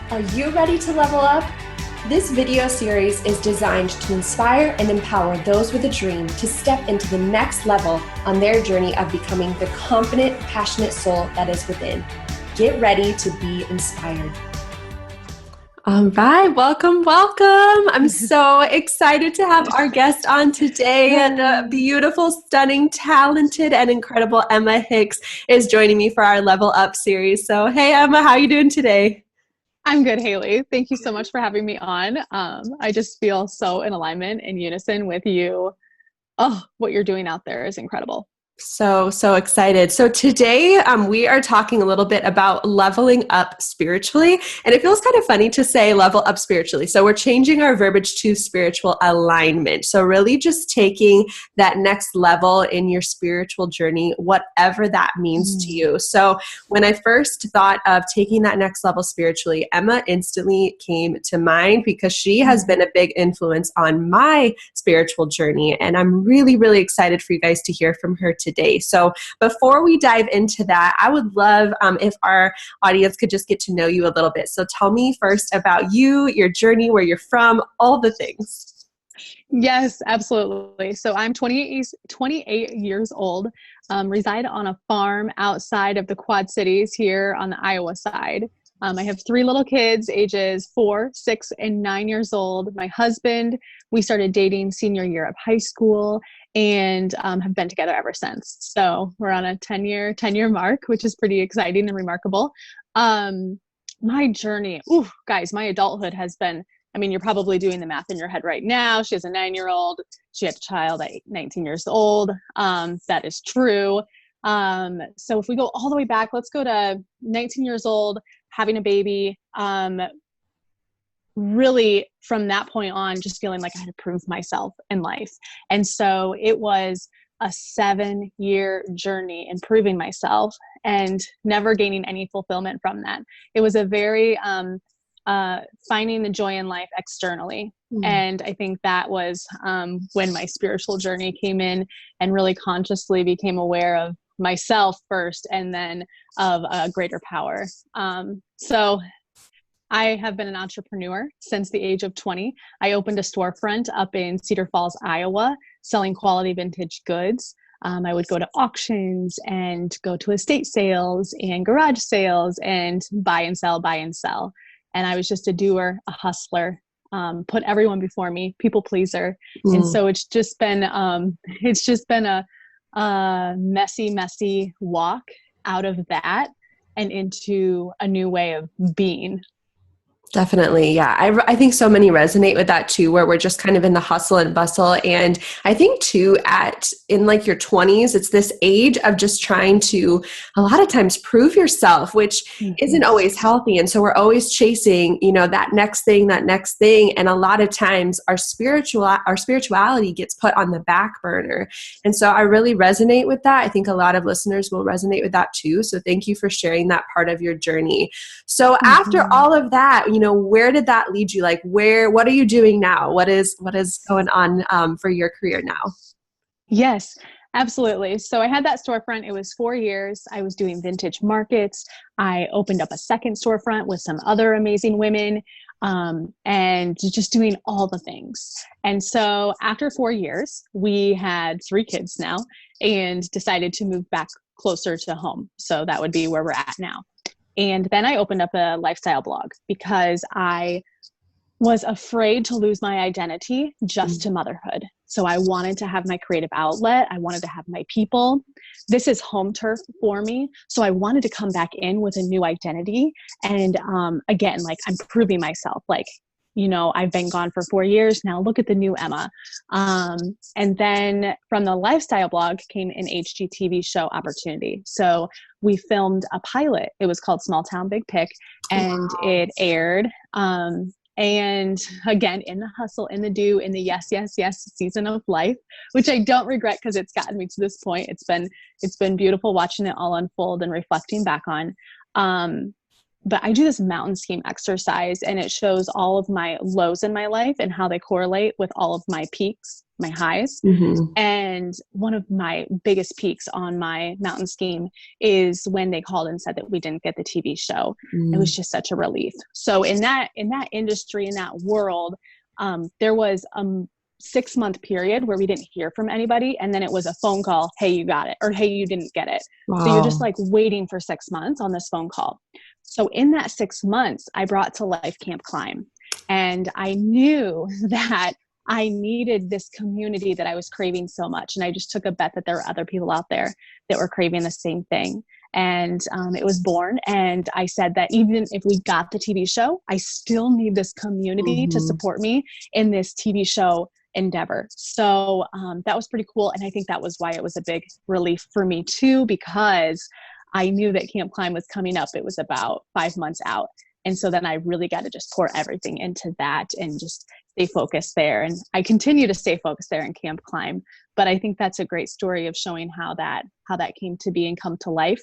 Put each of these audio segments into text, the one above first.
Are you ready to level up? This video series is designed to inspire and empower those with a dream to step into the next level on their journey of becoming the confident, passionate soul that is within. Get ready to be inspired. All right, welcome. I'm so excited to have our guest on today, and a beautiful, stunning, talented, and incredible Emma Hicks is joining me for our Level Up series. So, hey Emma, how are you doing today? I'm good, Haley. Thank you so much for having me on. I just feel so in alignment and unison with you. Oh, what you're doing out there is incredible. So excited. So today we are talking a little bit about leveling up spiritually. And it feels kind of funny to say level up spiritually. So we're changing our verbiage to spiritual alignment. So really just taking that next level in your spiritual journey, whatever that means to you. So when I first thought of taking that next level spiritually, Emma instantly came to mind because she has been a big influence on my spiritual journey. And I'm really, really excited for you guys to hear from her today. So before we dive into that, I would love if our audience could just get to know you a little bit. So tell me first about you, your journey, where you're from, all the things. Yes, absolutely. So I'm 28 years old, reside on a farm outside of the Quad Cities here on the Iowa side. I have 3 little kids, ages 4, 6, and 9 years old. My husband, we started dating senior year of high school and have been together ever since. So we're on a 10-year mark, which is pretty exciting and remarkable. My journey, guys, my adulthood has been, I mean, you're probably doing the math in your head right now. She has a 9-year-old. She had a child at 19 years old. That is true. So if we go all the way back, let's go to 19 years old, having a baby. Really from that point on, just feeling like I had to prove myself in life. And so it was a 7-year journey in proving myself and never gaining any fulfillment from that. It was a very finding the joy in life externally. And I think that was when my spiritual journey came in and really consciously became aware of myself first and then of a greater power. So I have been an entrepreneur since the age of 20. I opened a storefront up in Cedar Falls, Iowa, selling quality vintage goods. I would go to auctions and go to estate sales and garage sales and buy and sell. And I was just a doer, a hustler, put everyone before me, people pleaser. And so it's just been a messy walk out of that and into a new way of being. Definitely. Yeah. I think so many resonate with that too, where we're just kind of in the hustle and bustle. And I think too, in like your 20s, it's this age of just trying to a lot of times prove yourself, which isn't always healthy. And so we're always chasing, that next thing. And a lot of times our spirituality gets put on the back burner. And so I really resonate with that. I think a lot of listeners will resonate with that too. So thank you for sharing that part of your journey. So after all of that, where did that lead you? Like what are you doing now? What is going on for your career now? Yes, absolutely. So I had that storefront. It was 4 years. I was doing vintage markets. I opened up a second storefront with some other amazing women, and just doing all the things. And so after 4 years, we had 3 kids now and decided to move back closer to home. So that would be where we're at now. And then I opened up a lifestyle blog because I was afraid to lose my identity just to motherhood. So I wanted to have my creative outlet. I wanted to have my people. This is home turf for me. So I wanted to come back in with a new identity. And again, like I'm proving myself, like, I've been gone for 4 years now. Look at the new Emma. And then from the lifestyle blog came an HGTV show opportunity. So we filmed a pilot. It was called Small Town Big Pick, and it aired. And again, in the hustle, in the do, in the yes season of life, which I don't regret because it's gotten me to this point. It's been beautiful watching it all unfold and reflecting back on. but I do this mountain scheme exercise, and it shows all of my lows in my life and how they correlate with all of my peaks, my highs. Mm-hmm. And one of my biggest peaks on my mountain scheme is when they called and said that we didn't get the TV show. It was just such a relief. So in that industry, in that world, there was a 6-month period where we didn't hear from anybody. And then it was a phone call. Hey, you got it. Or, hey, you didn't get it. Wow. So you're just like waiting for 6 months on this phone call. So in that 6 months, I brought to life Camp Climb. And I knew that I needed this community that I was craving so much. And I just took a bet that there were other people out there that were craving the same thing. And it was born. And I said that even if we got the TV show, I still need this community to support me in this TV show endeavor. So that was pretty cool. And I think that was why it was a big relief for me too, because I knew that Camp Climb was coming up. It was about 5 months out. And so then I really got to just pour everything into that and just stay focused there. And I continue to stay focused there in Camp Climb. But I think that's a great story of showing how that came to be and come to life.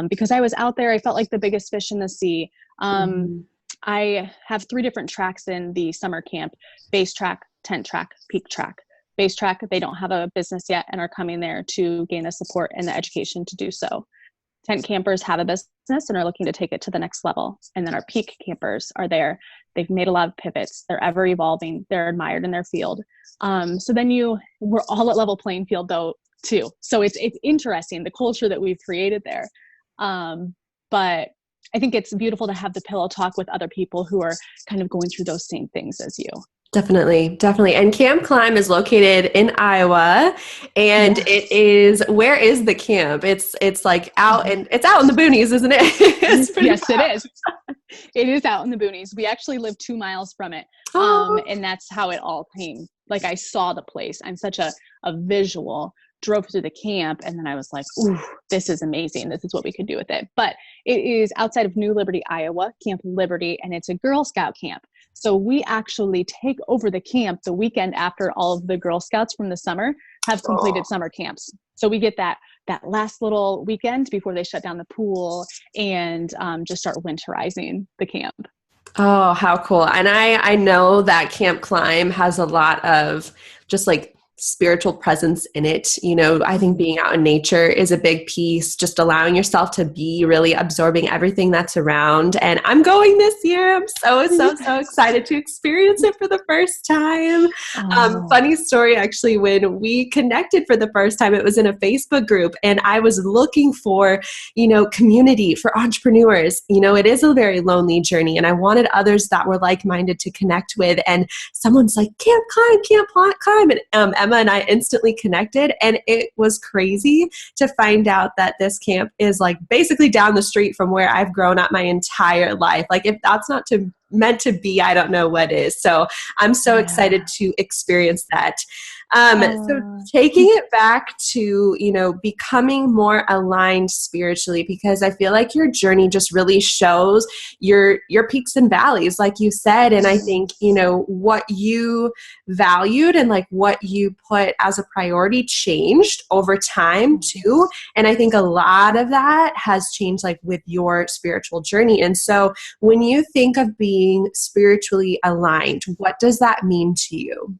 Because I was out there, I felt like the biggest fish in the sea. I have 3 different tracks in the summer camp: base track, tent track, peak track. Base track, they don't have a business yet and are coming there to gain the support and the education to do so. Tent campers have a business and are looking to take it to the next level. And then our peak campers are there. They've made a lot of pivots. They're ever evolving. They're admired in their field. So then we're all at level playing field though too. So it's interesting, the culture that we've created there. But I think it's beautiful to have the pillow talk with other people who are kind of going through those same things as you. Definitely. And Camp Climb is located in Iowa, and where is the camp? It's like out in the boonies, isn't it? Yes, it is. It is out in the boonies. We actually live 2 miles from it. And that's how it all came. Like, I saw the place. I'm such a visual. Drove through the camp, and then I was like, ooh, this is amazing. This is what we could do with it. But it is outside of New Liberty, Iowa, Camp Liberty, and it's a Girl Scout camp. So we actually take over the camp the weekend after all of the Girl Scouts from the summer have completed summer camps. So we get that last little weekend before they shut down the pool and just start winterizing the camp. Oh, how cool. And I know that Camp Climb has a lot of just like spiritual presence in it. You know, I think being out in nature is a big piece, just allowing yourself to be really absorbing everything that's around. And I'm going this year. I'm so excited to experience it for the first time. Funny story, actually, when we connected for the first time, it was in a Facebook group, and I was looking for, community for entrepreneurs. It is a very lonely journey, and I wanted others that were like-minded to connect with. And someone's like, Camp Climb. And Emma and I instantly connected, and it was crazy to find out that this camp is like basically down the street from where I've grown up my entire life. Like, if that's not meant to be, I don't know what is. So I'm so excited to experience that. So taking it back to, becoming more aligned spiritually, because I feel like your journey just really shows your peaks and valleys, like you said. And I think, what you valued and like what you put as a priority changed over time too. And I think a lot of that has changed like with your spiritual journey. And so when you think of being spiritually aligned, what does that mean to you?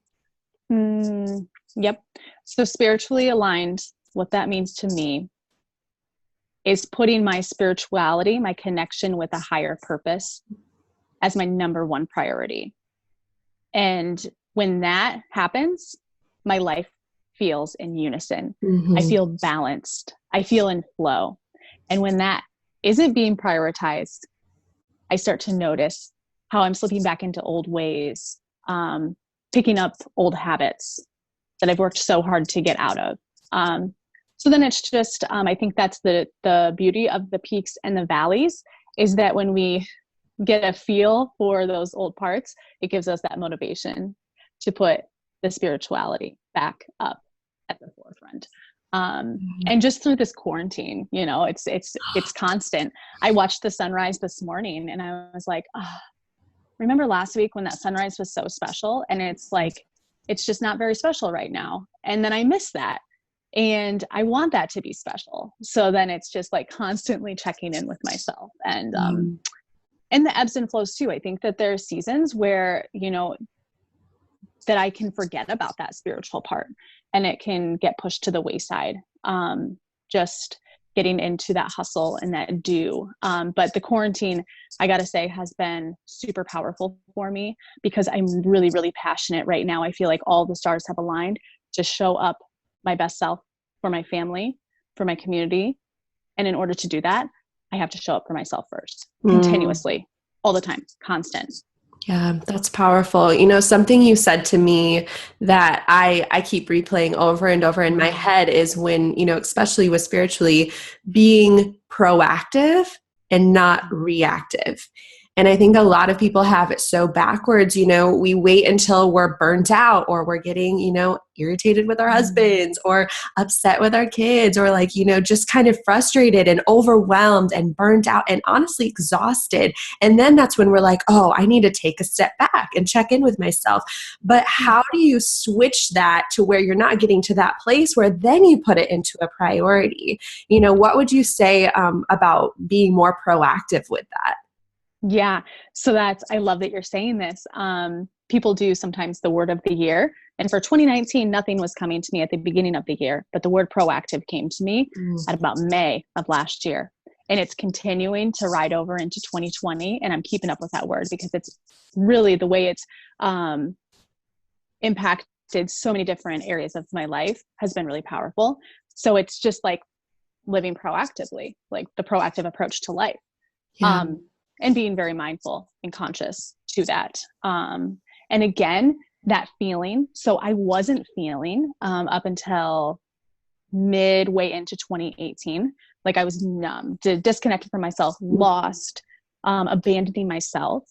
Yep. So spiritually aligned, what that means to me is putting my spirituality, my connection with a higher purpose, as my number one priority. And when that happens, my life feels in unison. I feel balanced. I feel in flow. And when that isn't being prioritized, I start to notice how I'm slipping back into old ways, picking up old habits that I've worked so hard to get out of. So then it's just, I think that's the beauty of the peaks and the valleys, is that when we get a feel for those old parts, it gives us that motivation to put the spirituality back up at the forefront. And just through this quarantine, it's constant. I watched the sunrise this morning and I was like, remember last week when that sunrise was so special? And it's like, it's just not very special right now. And then I miss that. And I want that to be special. So then it's just like constantly checking in with myself. And and the ebbs and flows too. I think that there are seasons where, that I can forget about that spiritual part and it can get pushed to the wayside. Just getting into that hustle and that do. But the quarantine, I got to say, has been super powerful for me because I'm really, really passionate right now. I feel like all the stars have aligned to show up my best self for my family, for my community. And in order to do that, I have to show up for myself first, continuously, all the time, constant. Yeah, that's powerful. Something you said to me that I keep replaying over and over in my head is when, especially with spiritually, being proactive and not reactive. And I think a lot of people have it so backwards, we wait until we're burnt out or we're getting, irritated with our husbands or upset with our kids or just kind of frustrated and overwhelmed and burnt out and honestly exhausted. And then that's when we're like, oh, I need to take a step back and check in with myself. But how do you switch that to where you're not getting to that place where then you put it into a priority? What would you say about being more proactive with that? Yeah. So I love that you're saying this. People do sometimes the word of the year. And for 2019, nothing was coming to me at the beginning of the year, but the word proactive came to me at about May of last year. And it's continuing to ride over into 2020. And I'm keeping up with that word because it's really the way it's impacted so many different areas of my life has been really powerful. So it's just like living proactively, like the proactive approach to life. Yeah. And being very mindful and conscious to that. And again, that feeling. So I wasn't feeling up until midway into 2018. Like I was numb, disconnected from myself, lost, abandoning myself.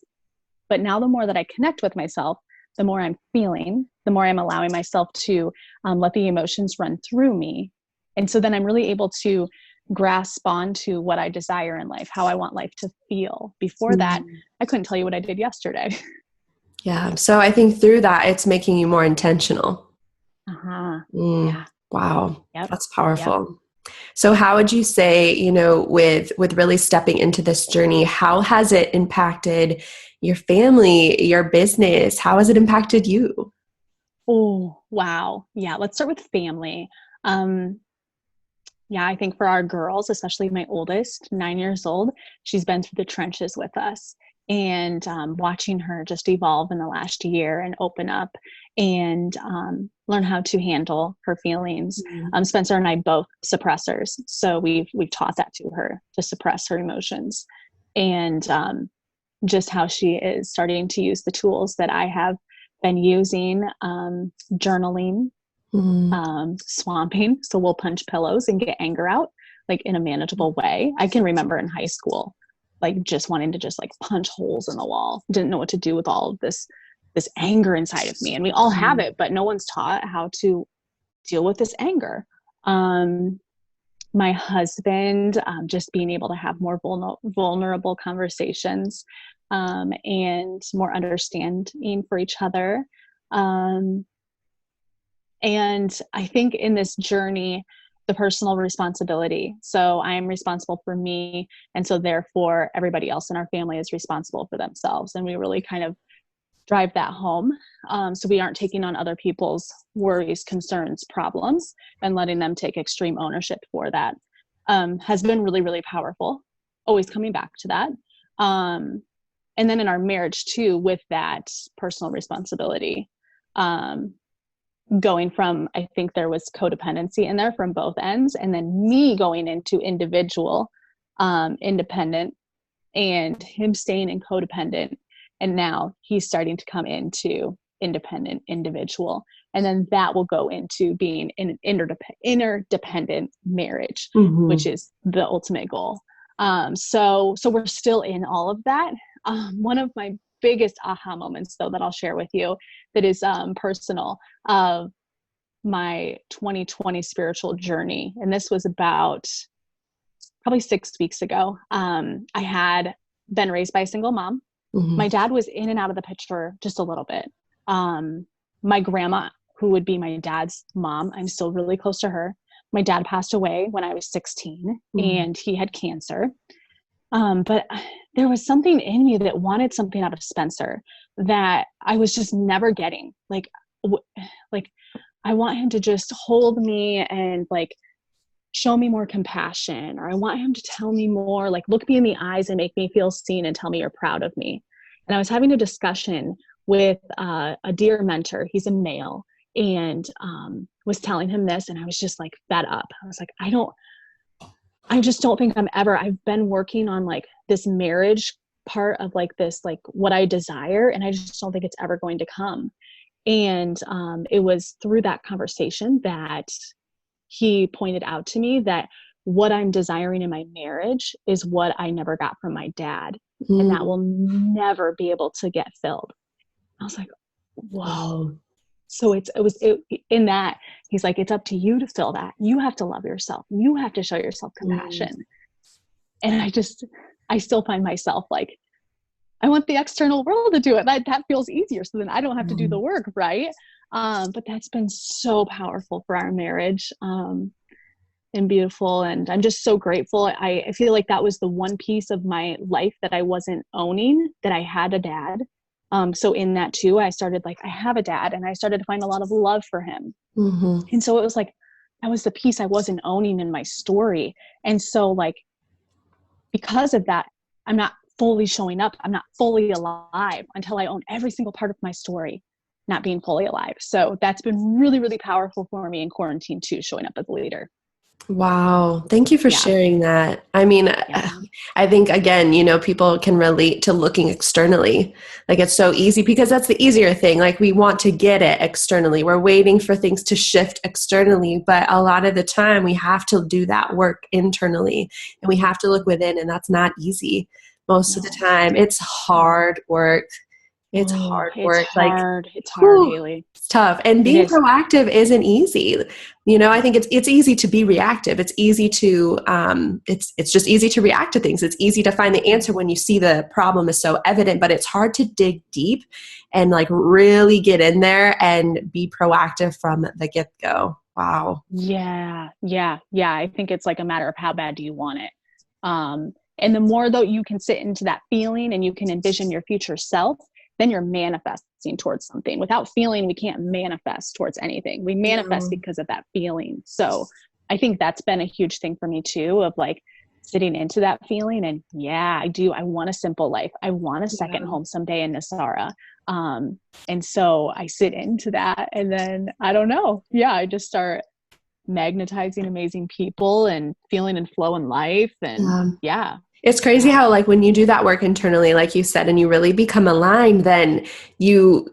But now the more that I connect with myself, the more I'm feeling, the more I'm allowing myself to let the emotions run through me. And so then I'm really able to grasp onto what I desire in life, how I want life to feel. Before that, I couldn't tell you what I did yesterday. Yeah. So I think through that, it's making you more intentional. Yeah. Wow. Yep. That's powerful. Yep. So how would you say, with really stepping into this journey, how has it impacted your family, your business? How has it impacted you? Oh, wow. Yeah. Let's start with family. Yeah, I think for our girls, especially my oldest, 9 years old, she's been through the trenches with us. And watching her just evolve in the last year and open up and learn how to handle her feelings. Spencer and I both suppressors, so we've taught that to her, to suppress her emotions, and just how she is starting to use the tools that I have been using, journaling, swamping. So we'll punch pillows and get anger out like in a manageable way. I can remember in high school, like just wanting to just like punch holes in the wall. Didn't know what to do with all of this anger inside of me. And we all have it, but no one's taught how to deal with this anger. My husband, just being able to have more vulnerable conversations, and more understanding for each other. And I think in this journey, the personal responsibility. So I am responsible for me. And so therefore everybody else in our family is responsible for themselves. And we really kind of drive that home. So we aren't taking on other people's worries, concerns, problems, and letting them take extreme ownership for that. Has been really, really powerful. Always coming back to that. And then in our marriage too, with that personal responsibility, going from, I think there was codependency in there from both ends, and then me going into individual, independent, and him staying in codependent. And now he's starting to come into independent, individual. And then that will go into being in an interdependent marriage, which is the ultimate goal. So we're still in all of that. One of my biggest aha moments though that I'll share with you that is personal of my 2020 spiritual journey. And this was about probably 6 weeks ago. I had been raised by a single mom. My dad was in and out of the picture just a little bit. My grandma, who would be my dad's mom, I'm still really close to her. My dad passed away when I was 16 and he had cancer. But there was something in me that wanted something out of Spencer that I was just never getting. Like I want him to just hold me and like show me more compassion, or I want him to tell me more, like look me in the eyes and make me feel seen and tell me you're proud of me. And I was having a discussion with a dear mentor. He's a male, and was telling him this, and I was just like fed up. I was like, I just don't think I've been working on like this marriage part of like this, like what I desire. And I just don't think it's ever going to come. And it was through that conversation that he pointed out to me that what I'm desiring in my marriage is what I never got from my dad. And that will never be able to get filled. I was like, whoa. So in that, he's like, it's up to you to fill that. You have to love yourself. You have to show yourself compassion. And I still find myself like, I want the external world to do it. That feels easier. So then I don't have to do the work. Right. But that's been so powerful for our marriage, and beautiful. And I'm just so grateful. I feel like that was the one piece of my life that I wasn't owning, that I had a dad. So in that too, I started like, I have a dad, and I started to find a lot of love for him. And so it was like, that was the piece I wasn't owning in my story. And so like, because of that, I'm not fully showing up. I'm not fully alive until I own every single part of my story, not being fully alive. So that's been really, really powerful for me in quarantine too, showing up as a leader. Wow. Thank you for sharing that. I mean, I think, again, people can relate to looking externally. Like, it's so easy because that's the easier thing. Like, we want to get it externally. We're waiting for things to shift externally. But a lot of the time we have to do that work internally, and we have to look within, and that's not easy. Most of the time it's hard work. It's hard work. It's hard. It's hard, Haley. It's tough. And being proactive isn't easy. I think it's easy to be reactive. It's easy to, it's just easy to react to things. It's easy to find the answer when you see the problem is so evident, but it's hard to dig deep and like really get in there and be proactive from the get-go. Wow. Yeah. I think it's like a matter of how bad do you want it? And the more though you can sit into that feeling and you can envision your future self, then you're manifesting towards something. Without feeling, we can't manifest towards anything. We manifest because of that feeling. So I think that's been a huge thing for me too, of like sitting into that feeling. And I do. I want a simple life. I want a second home someday in Nasara. And so I sit into that, and then I don't know. I just start magnetizing amazing people and feeling and flow in life. And It's crazy how like when you do that work internally, like you said, and you really become aligned, then you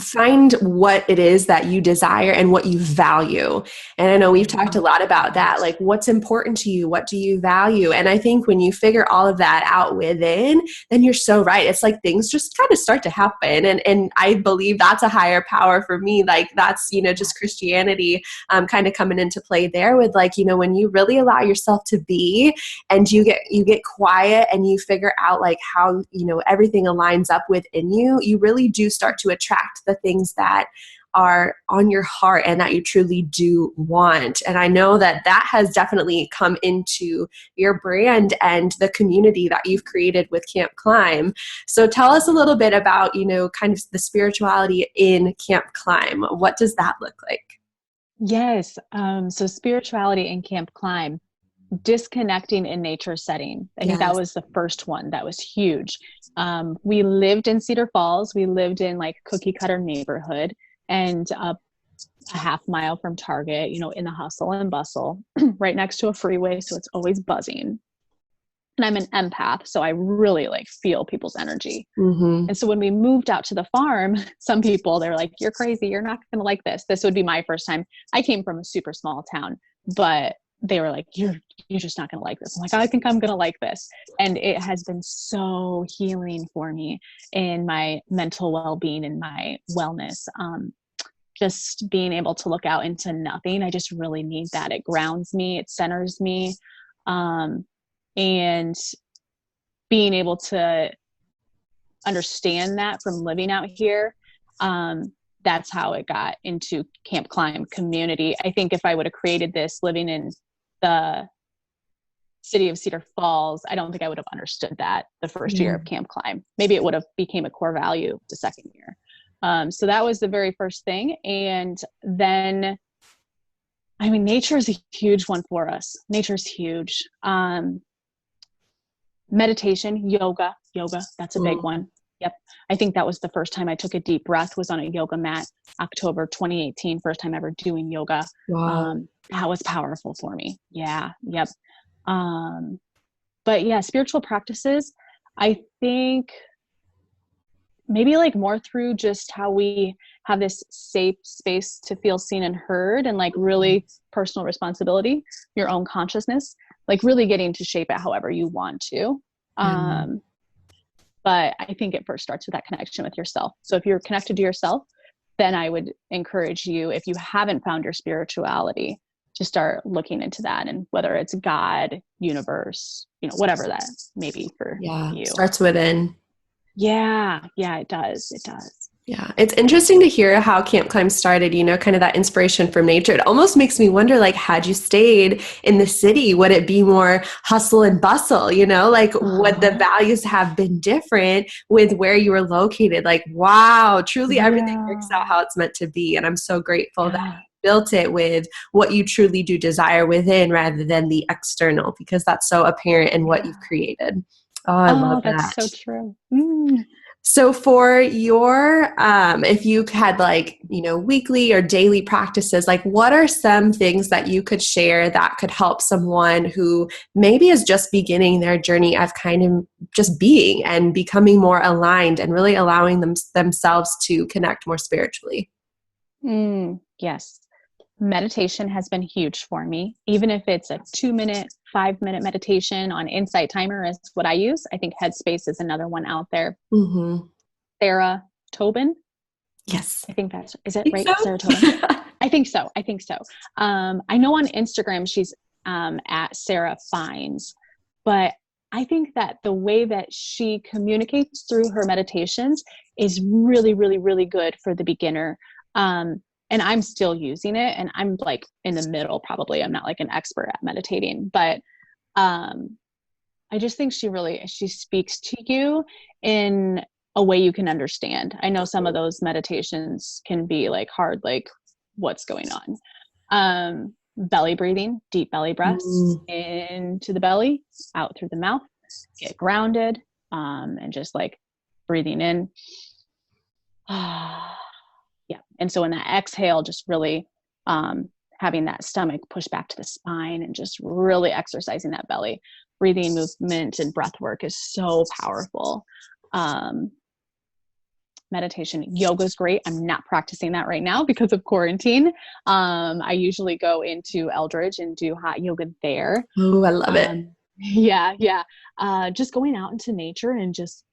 find what it is that you desire and what you value. And I know we've talked a lot about that, like what's important to you, what do you value? And I think when you figure all of that out within, then you're so right. It's like things just kind of start to happen. And I believe that's a higher power for me. Like that's, just Christianity kind of coming into play there with like, when you really allow yourself to be, and you get quiet and you figure out like how, everything aligns up within you, you really do start to attract the things that are on your heart and that you truly do want. And I know that has definitely come into your brand and the community that you've created with Camp Climb. So tell us a little bit about, kind of the spirituality in Camp Climb. What does that look like? Yes. So spirituality in Camp Climb, disconnecting in nature setting. I think that was the first one that was huge. We lived in Cedar Falls. We lived in like cookie cutter neighborhood, and a half mile from Target, in the hustle and bustle, right next to a freeway. So it's always buzzing. And I'm an empath, so I really like feel people's energy. And so when we moved out to the farm, some people, they're like, you're crazy. You're not going to like this. This would be my first time. I came from a super small town, but they were like, you're just not going to like this. I'm like, I think I'm going to like this. And it has been so healing for me in my mental well-being and my wellness. Just being able to look out into nothing. I just really need that. It grounds me. It centers me. And being able to understand that from living out here, that's how it got into Camp Climb community. I think if I would have created this living in the city of Cedar Falls, I don't think I would have understood that the first year of Mm. Camp Climb. Maybe it would have became a core value the second year. So that was the very first thing. And then, I mean, nature is a huge one for us. Nature's huge. Meditation, yoga, that's a big one. Yep. I think that was the first time I took a deep breath, was on a yoga mat, October 2018, first time ever doing yoga. Wow. That was powerful for me. Yeah. Yep. But yeah, spiritual practices, I think maybe like more through just how we have this safe space to feel seen and heard, and like really personal responsibility, your own consciousness, like really getting to shape it however you want to. But I think it first starts with that connection with yourself. So if you're connected to yourself, then I would encourage you, if you haven't found your spirituality, to start looking into that, and whether it's God, universe, whatever that may be for you. Starts within. Yeah, it does. Yeah, it's interesting to hear how Camp Climb started, kind of that inspiration from nature. It almost makes me wonder, like, had you stayed in the city, would it be more hustle and bustle, like would the values have been different with where you were located? Like, wow, truly everything works out how it's meant to be. And I'm so grateful that you built it with what you truly do desire within rather than the external, because that's so apparent in what you've created. Oh, I love that. That's so true. So for your, if you had like, weekly or daily practices, like what are some things that you could share that could help someone who maybe is just beginning their journey of kind of just being and becoming more aligned and really allowing themselves to connect more spiritually? Yes. Meditation has been huge for me. Even if it's a 2-minute, 5-minute meditation on Insight Timer is what I use. I think Headspace is another one out there. Sarah Tobin. Yes. I think is it right? So? Sarah Tobin. I think so. I know on Instagram she's at Sarah Finds, but I think that the way that she communicates through her meditations is really, really, really good for the beginner. And I'm still using it, and I'm like in the middle, probably. I'm not like an expert at meditating, but I just think she speaks to you in a way you can understand. I know some of those meditations can be like hard, like what's going on. Belly breathing, deep belly breaths into the belly, out through the mouth, get grounded, and just like breathing in. Yeah. And so in that exhale, just really having that stomach push back to the spine and just really exercising that belly. Breathing movement and breath work is so powerful. Meditation, yoga is great. I'm not practicing that right now because of quarantine. I usually go into Eldridge and do hot yoga there. Oh, I love it. Yeah. Just going out into nature and just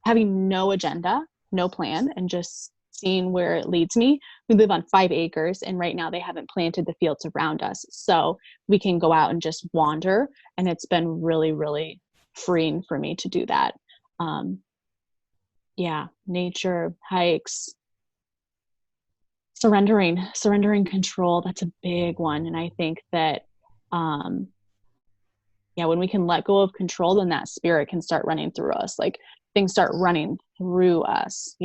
having no agenda, no plan, and just seeing where it leads me. We live on 5 acres, and right now they haven't planted the fields around us. So we can go out and just wander. And it's been really, really freeing for me to do that. Nature, hikes, surrendering control. That's a big one. And I think that, when we can let go of control, then that spirit can start running through us. Like things start running through us,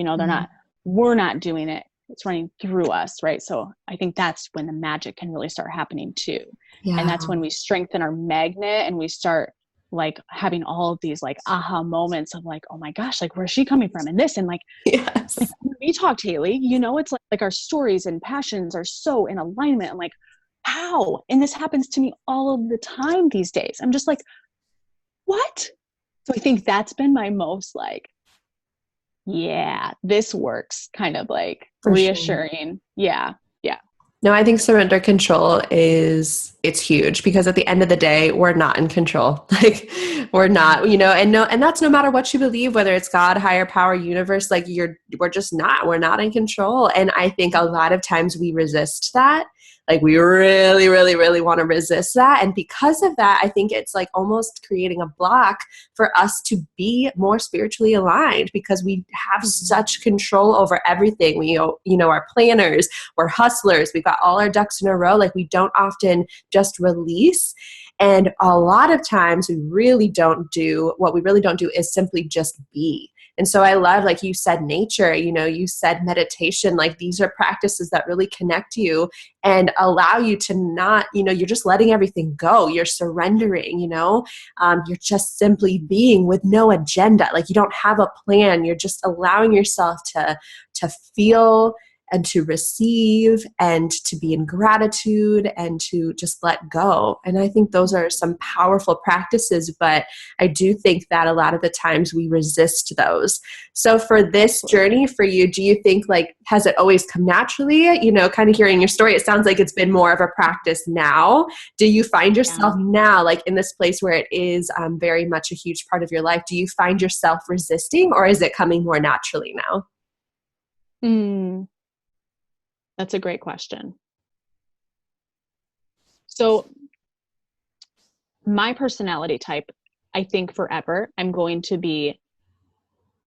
we're not doing it. It's running through us. Right. So I think that's when the magic can really start happening too. Yeah. And that's when we strengthen our magnet and we start like having all of these like aha moments of like, oh my gosh, like where's she coming from? And this, and like, yes. Like when we talked, Haley, it's like our stories and passions are so in alignment. I'm like, how? And this happens to me all of the time these days. I'm just like, what? So I think that's been my most like, yeah, this works kind of like for reassuring. Sure. Yeah. No, I think surrender control it's huge, because at the end of the day, we're not in control. Like we're not, and that's no matter what you believe, whether it's God, higher power, universe, like we're not in control. And I think a lot of times we resist that. Like we really, really, really want to resist that. And because of that, I think it's like almost creating a block for us to be more spiritually aligned, because we have such control over everything. We, are planners, we're hustlers, we've got all our ducks in a row. Like we don't often just release. And a lot of times what we really don't do is simply just be. And so I love, like you said, nature, you said meditation, like these are practices that really connect you and allow you to not, you're just letting everything go. You're surrendering, you're just simply being with no agenda. Like you don't have a plan. You're just allowing yourself to feel and to receive and to be in gratitude and to just let go. And I think those are some powerful practices, but I do think that a lot of the times we resist those. So for this journey for you, do you think, like, has it always come naturally? Kind of hearing your story, it sounds like it's been more of a practice now. Do you find yourself now, like in this place where it is very much a huge part of your life, do you find yourself resisting, or is it coming more naturally now? That's a great question. So my personality type, I think forever, I'm going to be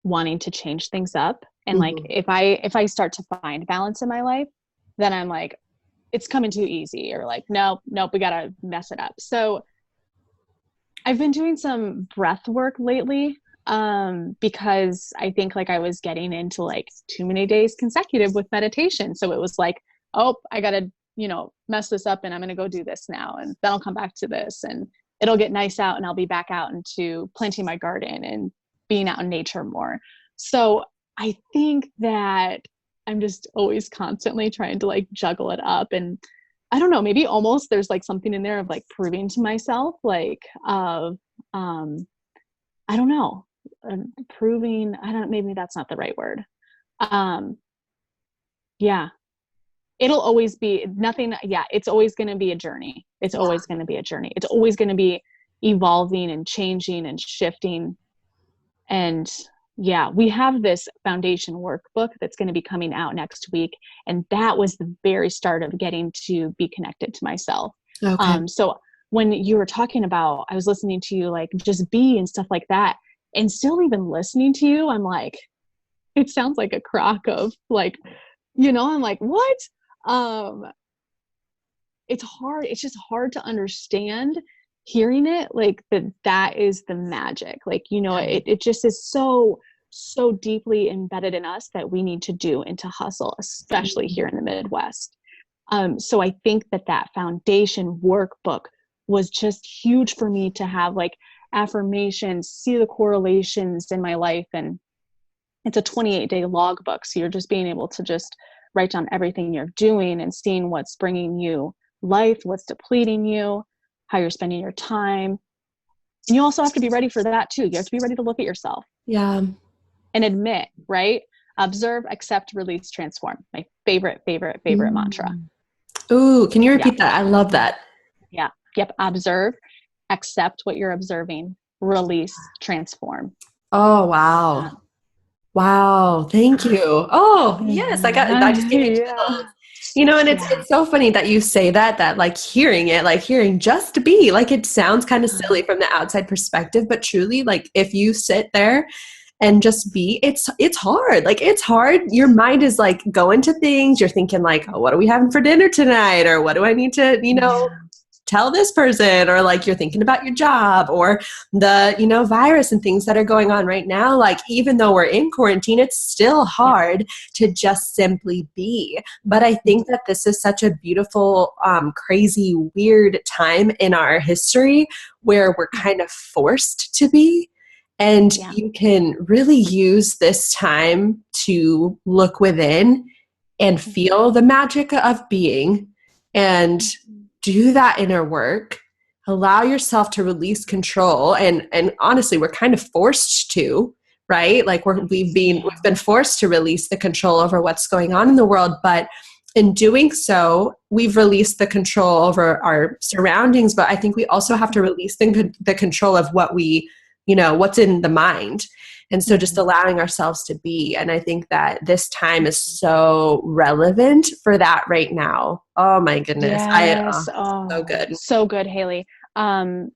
wanting to change things up. And like, if I start to find balance in my life, then I'm like, it's coming too easy, or like, nope, we got to mess it up. So I've been doing some breath work lately. Because I think like I was getting into like too many days consecutive with meditation. So it was like, oh, I got to, mess this up, and I'm going to go do this now. And then I'll come back to this, and it'll get nice out, and I'll be back out into planting my garden and being out in nature more. So I think that I'm just always constantly trying to like juggle it up. And I don't know, maybe almost there's like something in there of like proving to myself, like, I don't know. Maybe that's not the right word. It'll always be nothing. Yeah. It's always going to be a journey. It's always going to be a journey. It's always going to be evolving and changing and shifting. And we have this foundation workbook that's going to be coming out next week. And that was the very start of getting to be connected to myself. Okay. So when you were talking about, I was listening to you, like just be and stuff like that. And still even listening to you, I'm like, it sounds like a crock of like, I'm like, what? It's hard. It's just hard to understand hearing it. Like that is the magic. Like, it just is so deeply embedded in us that we need to do and to hustle, especially here in the Midwest. So I think that foundation workbook was just huge for me to have, like, affirmations, see the correlations in my life. And it's a 28-day logbook. So you're just being able to just write down everything you're doing and seeing what's bringing you life, what's depleting you, how you're spending your time. And you also have to be ready for that too. You have to be ready to look at yourself. Yeah. And admit, right? Observe, accept, release, transform. My favorite mantra. Ooh, can you repeat that? I love that. Yeah. Yep. Observe, accept what you're observing, release, transform. Oh, wow. Wow. Thank you. Oh, yes. I just gave you chills. And it's so funny that you say that like hearing it, like hearing just be, like it sounds kind of silly from the outside perspective, but truly, like if you sit there and just be, it's hard. Like it's hard. Your mind is like going to things. You're thinking like, oh, what are we having for dinner tonight? Or what do I need to, tell this person? Or like you're thinking about your job or the, virus and things that are going on right now. Like even though we're in quarantine, it's still hard to just simply be. But I think that this is such a beautiful, crazy, weird time in our history where we're kind of forced to be. And you can really use this time to look within and feel the magic of being and do that inner work. Allow yourself to release control. And honestly, we're kind of forced to, right? Like we've been forced to release the control over what's going on in the world. But in doing so, we've released the control over our surroundings. But I think we also have to release the control of what what's in the mind. And so just allowing ourselves to be. And I think that this time is so relevant for that right now. Oh my goodness. Yes. So good. So good, Haley. And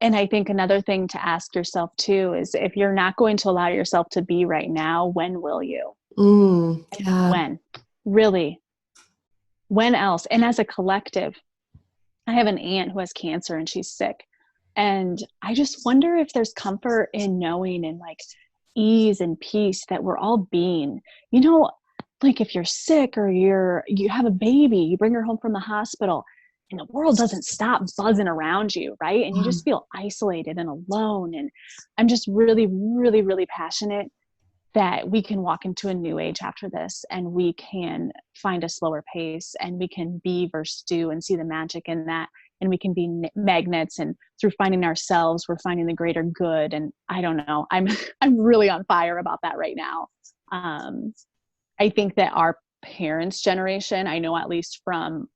I think another thing to ask yourself too is if you're not going to allow yourself to be right now, when will you? When? Really? When else? And as a collective, I have an aunt who has cancer and she's sick. And I just wonder if there's comfort in knowing and like ease and peace that we're all being, you know, like if you're sick or you have a baby, you bring her home from the hospital and the world doesn't stop buzzing around you, right? And you just feel isolated and alone. And I'm just really, really, really passionate that we can walk into a new age after this and we can find a slower pace and we can be versus do and see the magic in that. And we can be magnets, and through finding ourselves, we're finding the greater good. And I don't know, I'm really on fire about that right now. I think that our parents' generation, I know at least from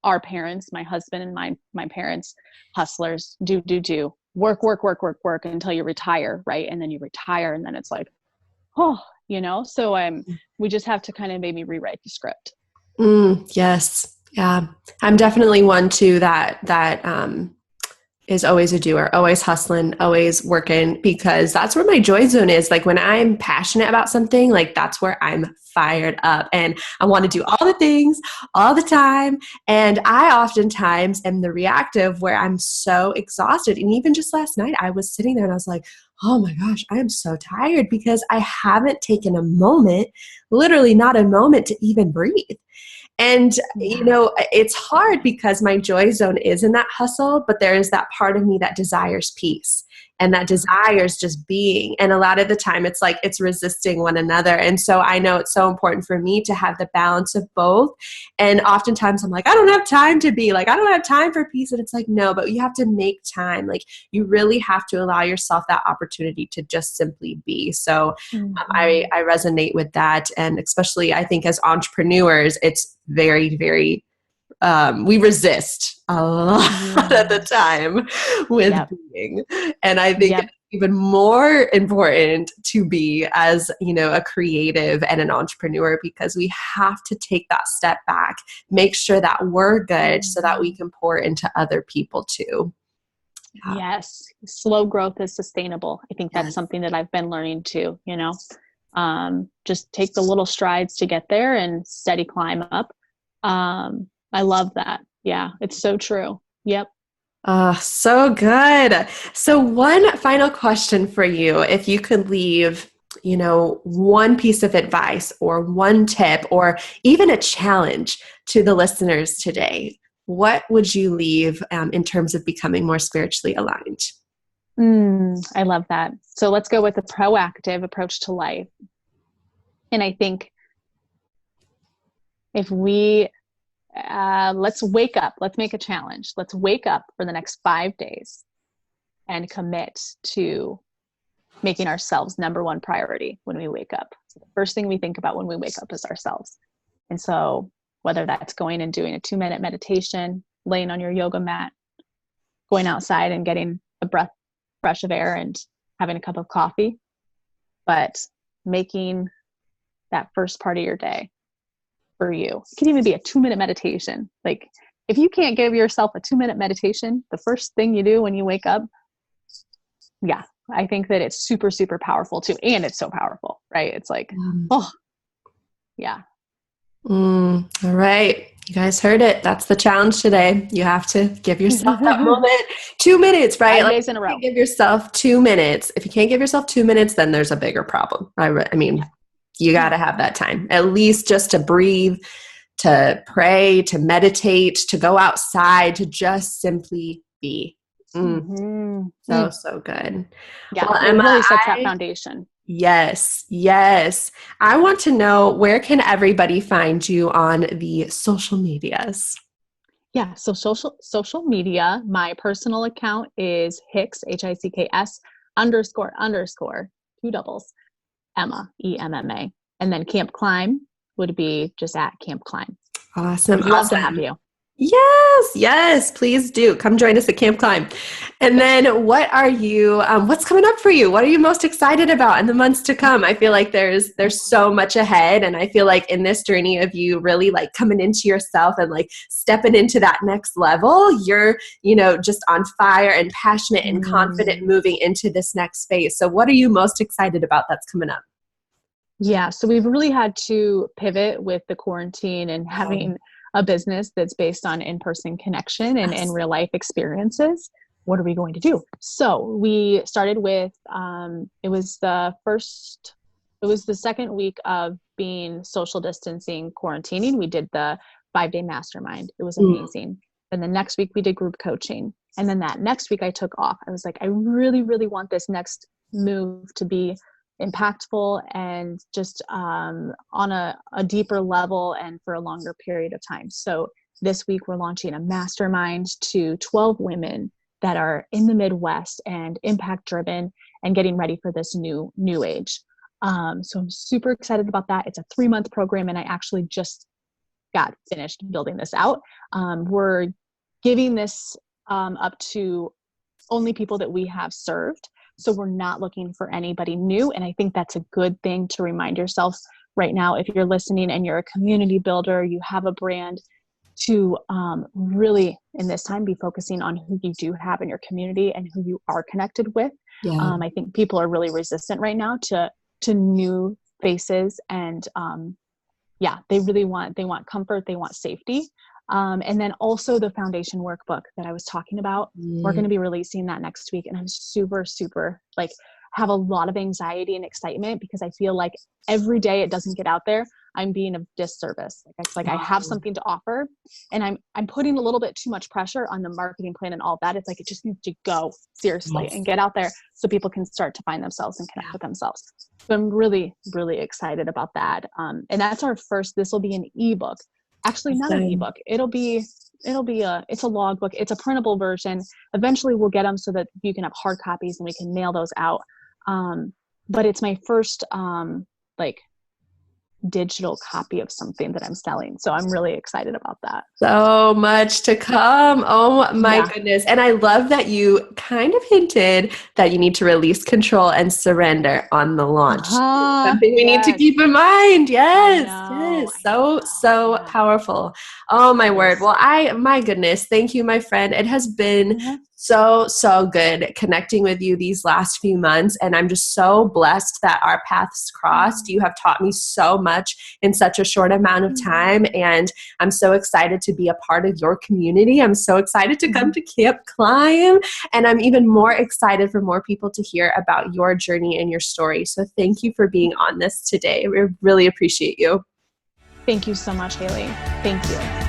our parents, my husband and my parents, hustlers, do work until you retire, right? And then you retire, and then it's like, oh, you know. So we just have to kind of maybe rewrite the script. Yes. Yeah. I'm definitely one too that is always a doer, always hustling, always working, because that's where my joy zone is. Like when I'm passionate about something, like that's where I'm fired up and I want to do all the things all the time. And I oftentimes am the reactive where I'm so exhausted. And even just last night, I was sitting there and I was like, oh my gosh, I am so tired because I haven't taken a moment, literally not a moment to even breathe. And, you know, it's hard because my joy zone is in that hustle, but there is that part of me that desires peace and that desires just being. And a lot of the time it's like it's resisting one another. And so I know it's so important for me to have the balance of both. And oftentimes I'm like, I don't have time to be like, I don't have time for peace. And it's like, no, but you have to make time. Like you really have to allow yourself that opportunity to just simply be. So I resonate with that. And especially I think as entrepreneurs, it's very, very we resist a lot of the time with being. And I think it's even more important to be as, you know, a creative and an entrepreneur, because we have to take that step back, make sure that we're good so that we can pour into other people too. Yes. Slow growth is sustainable. I think that's something that I've been learning too, you know, just take the little strides to get there and steady climb up. I love that. Yeah, it's so true. Yep. So good. So one final question for you. If you could leave, you know, one piece of advice or one tip or even a challenge to the listeners today, what would you leave in terms of becoming more spiritually aligned? I love that. So let's go with a proactive approach to life. And I think if we let's wake up. Let's make a challenge. Let's wake up for the next 5 days and commit to making ourselves number one priority when we wake up. So the first thing we think about when we wake up is ourselves. And so whether that's going and doing a 2-minute meditation, laying on your yoga mat, going outside and getting a breath fresh of air and having a cup of coffee, but making that first part of your day for you. It can even be a 2-minute meditation. Like if you can't give yourself a 2-minute meditation, the first thing you do when you wake up, I think that it's super, super powerful too. And it's so powerful, right? It's like, All right. You guys heard it. That's the challenge today. You have to give yourself that moment. 2 minutes, right? 5 days in a row. Give yourself 2 minutes. If you can't give yourself 2 minutes, then there's a bigger problem. I mean, you got to have that time, at least just to breathe, to pray, to meditate, to go outside, to just simply be. So good. Yeah, well, Emma, it really sets that foundation. Yes. I want to know, where can everybody find you on the social medias? Yeah, so social media, my personal account is Hicks, HICKS __ 2 doubles. Emma, EMMA. And then Camp Climb would be just at Camp Climb. Awesome. I'd love to have you. Yes, please do. Come join us at Camp Climb. And then what are you, what's coming up for you? What are you most excited about in the months to come? I feel like there's so much ahead. And I feel like in this journey of you really like coming into yourself and like stepping into that next level, you're, you know, just on fire and passionate and confident moving into this next phase. So what are you most excited about that's coming up? Yeah, so we've really had to pivot with the quarantine and having a business that's based on in-person connection and real life experiences. What are we going to do? So we started with, it was the second week of being social distancing, quarantining. We did the 5-day mastermind. It was amazing. Then the next week we did group coaching. And then that next week I took off. I was like, I really, really want this next move to be impactful and just on a deeper level and for a longer period of time. So this week we're launching a mastermind to 12 women that are in the Midwest and impact driven and getting ready for this new age. So I'm super excited about that. It's a 3-month program, and I actually just got finished building this out. We're giving this up to only people that we have served. So we're not looking for anybody new. And I think that's a good thing to remind yourself right now. If you're listening and you're a community builder, you have a brand, to really in this time be focusing on who you do have in your community and who you are connected with. Yeah. I think people are really resistant right now to new faces, and they want comfort, they want safety. And then also the foundation workbook that I was talking about, we're going to be releasing that next week. And I'm super, super have a lot of anxiety and excitement, because I feel like every day it doesn't get out there, I'm being of disservice. I have something to offer, and I'm putting a little bit too much pressure on the marketing plan and all that. It's like, it just needs to go seriously and get out there so people can start to find themselves and connect with themselves. So I'm really, really excited about that. And that's our first, this will be an ebook. Actually, not an ebook. It's a logbook. It's a printable version. Eventually we'll get them so that you can have hard copies and we can mail those out. But it's my first, digital copy of something that I'm selling. So I'm really excited about that. So much to come. Oh my goodness. And I love that you kind of hinted that you need to release control and surrender on the launch. Something we need to keep in mind. Yes. So powerful. Oh my word. Well, my goodness. Thank you, my friend. It has been so good connecting with you these last few months. And I'm just so blessed that our paths crossed. You have taught me so much in such a short amount of time. And I'm so excited to be a part of your community. I'm so excited to come to Camp Climb. And I'm even more excited for more people to hear about your journey and your story. So thank you for being on this today. We really appreciate you. Thank you so much, Haley. Thank you.